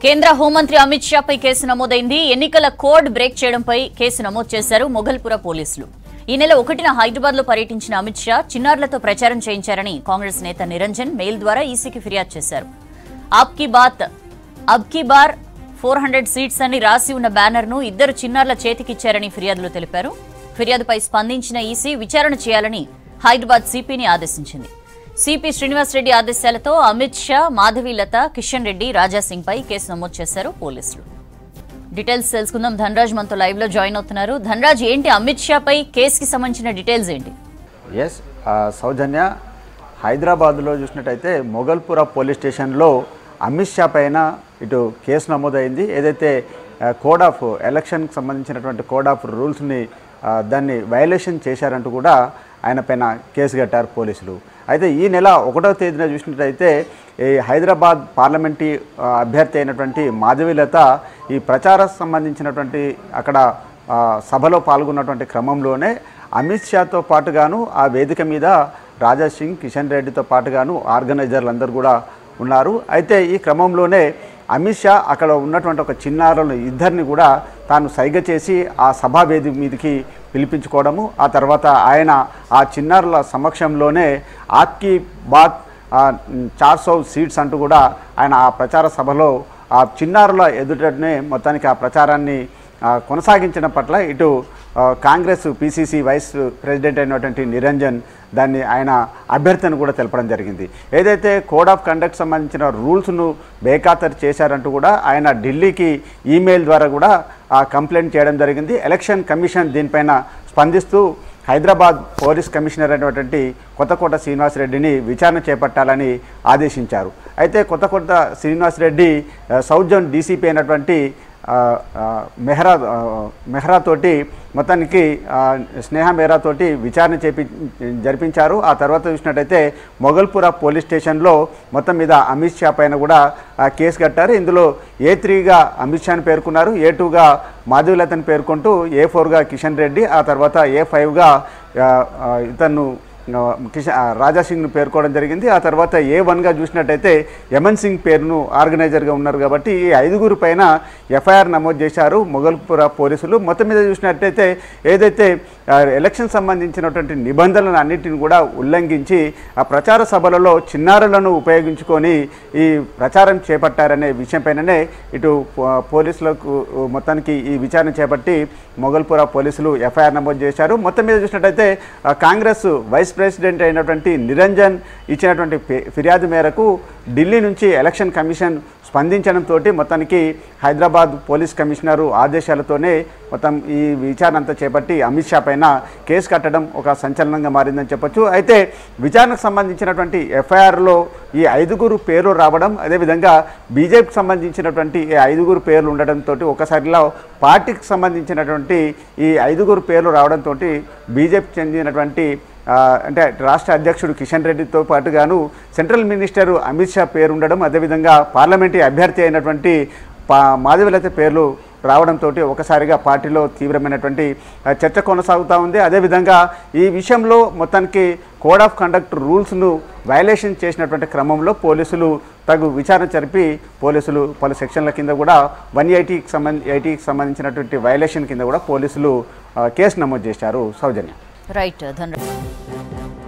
కేంద్ర హోంమంత్రి అమిత్ షా పై కేసు నమోదైంది. ఎన్నికల కోడ్ బ్రేక్ చేయడంపై కేసు నమోదు చేశారు మొగల్పుర పోలీసులు. ఈ నెల 1న హైదరాబాద్ లో పర్యటించిన అమిత్ షా చిన్నారులతో ప్రచారం చేయించారని కాంగ్రెస్ నేత నిరంజన్ మెయిల్ ద్వారా ఈసీకి ఫిర్యాదు చేశారు. అబ్ కీ బార్ 400 సీట్స్ అని రాసి ఉన్న బ్యానర్ ను ఇద్దరు చిన్నారుల చేతికిచ్చారని ఫిర్యాదులో తెలిపారు. ఫిర్యాదుపై స్పందించిన ఈసీ విచారణ చేయాలని హైదరాబాద్ సిపిని ఆదేశించింది. సిపి శ్రీనివాస్ రెడ్డి ఆదేశాలతో అమిత్ షా, మాధవీలత, కిషన్ రెడ్డి, రాజాసింగ్ పై కేసు నమోదు చేశారు పోలీసులు. డీటెయిల్స్ తెలుసుకుందాం. ధనరాజ్ మనతో లైవ్ లో జాయిన్ అవుతున్నారు. ధనరాజ్, ఏంటి అమిత్ షా పై కేసుకి సంబంధించిన డీటెయిల్స్ ఏంటి? సౌజన్య, హైదరాబాద్లో చూసినట్టయితే మొగల్పుర పోలీస్ స్టేషన్లో అమిత్ షా పైన ఇటు కేసు నమోదైంది. ఏదైతే కోడ్ ఆఫ్ ఎలక్షన్కి సంబంధించినటువంటి కోడ్ ఆఫ్ రూల్స్ని దాన్ని వైలేషన్ చేశారంటూ కూడా ఆయన పైన కేసు కట్టారు పోలీసులు. అయితే ఈ నెల 1వ తేదీన చూసినట్టయితే ఈ హైదరాబాద్ పార్లమెంటరీ అభ్యర్థి అయినటువంటి మాధవీలత ఈ ప్రచారం సంబంధించినటువంటి అక్కడ సభలో పాల్గొన్నటువంటి క్రమంలోనే అమిత్ షాతో పాటుగాను ఆ వేదిక మీద రాజాసింగ్, కిషన్ రెడ్డితో పాటుగాను ఆర్గనైజర్లు అందరూ కూడా ఉన్నారు. అయితే ఈ క్రమంలోనే అమిత్ షా అక్కడ ఉన్నటువంటి ఒక చిన్నారులను ఇద్దరిని కూడా తాను సైగ చేసి ఆ సభా వేదిక మీదకి పిలిపించుకోవడము, ఆ తర్వాత ఆయన ఆ చిన్నారుల సమక్షంలోనే ఆప్కీ బాత్ 400 సీట్స్ అంటూ కూడా ఆయన ఆ ప్రచార సభలో ఆ చిన్నారుల ఎదుటనే మొత్తానికి ఆ ప్రచారాన్ని కొనసాగించడం పట్ల ఇటు కాంగ్రెస్ పిసిసి వైస్ ప్రెసిడెంట్ అయినటువంటి నిరంజన్ దాన్ని ఆయన అభ్యర్థన కూడా తెలపడం జరిగింది. ఏదైతే కోడ్ ఆఫ్ కండక్ట్ సంబంధించిన రూల్స్ను బేఖాతరు చేశారంటూ కూడా ఆయన ఢిల్లీకి ఈమెయిల్ ద్వారా కూడా కంప్లైంట్ చేయడం జరిగింది. ఎలక్షన్ కమిషన్ దీనిపైన స్పందిస్తూ హైదరాబాద్ పోలీస్ కమిషనర్ అయినటువంటి కొత్తకోట శ్రీనివాసరెడ్డిని విచారణ చేపట్టాలని ఆదేశించారు. అయితే Kothakota Srinivasa Reddy south zone DCP అయినటువంటి మెహ్రా తోటి మొత్తానికి స్నేహ మెహ్రా తోటి విచారణ జరిపించారు. ఆ తర్వాత చూసినట్టయితే మొగల్పుర పోలీస్ స్టేషన్లో మొత్తం మీద అమిత్ షా పైన కూడా కేసు కట్టారు. ఇందులో A3గా అమిత్ షాని పేర్కొన్నారు, A2గా మాధవీలతను పేర్కొంటూ, A4గా కిషన్ రెడ్డి, ఆ తర్వాత A5గా ఇతను రాజాసింగ్ను పేర్కోవడం జరిగింది. ఆ తర్వాత A1గా చూసినట్టయితే యమన్ సింగ్ పేరును ఆర్గనైజర్గా ఉన్నారు కాబట్టి ఈ 5గురు పైన ఎఫ్ఐఆర్ నమోదు చేశారు మొగల్పుర పోలీసులు. మొత్తం మీద చూసినట్టయితే ఏదైతే ఎలక్షన్ సంబంధించినటువంటి నిబంధనలను అన్నింటిని కూడా ఉల్లంఘించి ఆ ప్రచార సభలలో చిన్నారులను ఉపయోగించుకొని ఈ ప్రచారం చేపట్టారనే విషయంపైననే ఇటు పోలీసులకు మొత్తానికి ఈ విచారణ చేపట్టి మొగల్పుర పోలీసులు ఎఫ్ఐఆర్ నమోదు చేశారు. మొత్తం మీద చూసినట్టయితే కాంగ్రెస్ వైస్ ప్రెసిడెంట్ అయినటువంటి నిరంజన్ ఇచ్చినటువంటి ఫిర్యాదు మేరకు ఢిల్లీ నుంచి ఎలక్షన్ కమిషన్ స్పందించడంతో మొత్తానికి హైదరాబాద్ పోలీస్ కమిషనరు ఆదేశాలతోనే మొత్తం ఈ విచారణ అంతా చేపట్టి అమిత్ షా పైన కేసు కట్టడం ఒక సంచలనంగా మారిందని చెప్పొచ్చు. అయితే విచారణకు సంబంధించినటువంటి ఎఫ్ఐఆర్లో ఈ 5గురు పేర్లు రావడం, అదేవిధంగా బీజేపీకి సంబంధించినటువంటి ఈ 5గురు పేర్లు ఉండడంతో ఒకసారిలో పార్టీకి సంబంధించినటువంటి ఈ 5గురు పేర్లు రావడంతో బీజేపీకి చెందినటువంటి అంటే రాష్ట్ర అధ్యక్షుడు కిషన్ రెడ్డితో పాటుగాను సెంట్రల్ మినిస్టర్ అమిత్ షా పేరు ఉండడం, అదేవిధంగా పార్లమెంటరీ అభ్యర్థి అయినటువంటి మాధవీలత పేర్లు రావడంతో ఒకసారిగా పార్టీలో తీవ్రమైనటువంటి చర్చ కొనసాగుతూ ఉంది. అదేవిధంగా ఈ విషయంలో మొత్తానికి కోడ్ ఆఫ్ కండక్ట్ రూల్స్ను వైలేషన్ చేసినటువంటి క్రమంలో పోలీసులు తగు విచారణ జరిపి పోలీసులు పలు సెక్షన్ల కింద కూడా 180కి సంబంధించినటువంటి వైలేషన్ కింద కూడా పోలీసులు కేసు నమోదు చేశారు. సౌజన్య. రైట్. ధన్యవాదాలు.